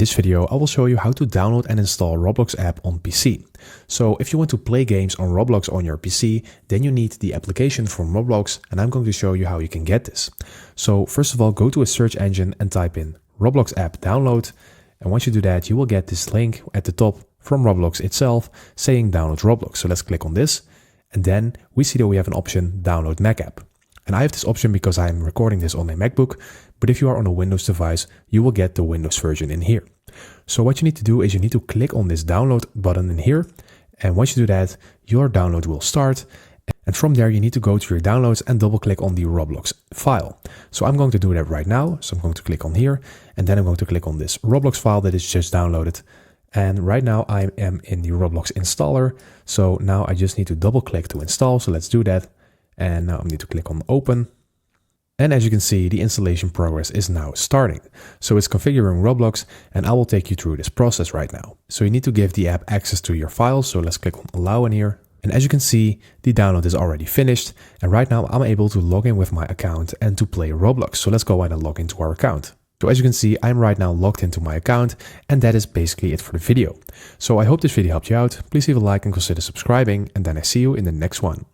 this video, I will show you how to download and install Roblox app on PC. So if you want to play games on Roblox on your PC, then you need the application from Roblox, and I'm going to show you how you can get this. So first of all, go to a search engine and type in Roblox app download. And once you do that, you will get this link at the top from Roblox itself saying download Roblox. So let's click on this. And then we see that we have an option download Mac app. And I have this option because I'm recording this on my MacBook, but if you are on a Windows device, you will get the Windows version in here. So what you need to do is you need to click on this download button in here. And once you do that, your download will start. And from there, you need to go to your downloads and double click on the Roblox file. So I'm going to do that right now. So I'm going to click on here, and then I'm going to click on this Roblox file that is just downloaded. And right now I am in the Roblox installer. So now I just need to double click to install. So let's do that. And now I need to click on open. And as you can see, the installation progress is now starting. So it's configuring Roblox, and I will take you through this process right now. So you need to give the app access to your files. So let's click on allow in here. And as you can see, the download is already finished. And right now I'm able to log in with my account and to play Roblox. So let's go ahead and log into our account. So as you can see, I'm right now logged into my account, and that is basically it for the video. So I hope this video helped you out. Please leave a like and consider subscribing, and then I see you in the next one.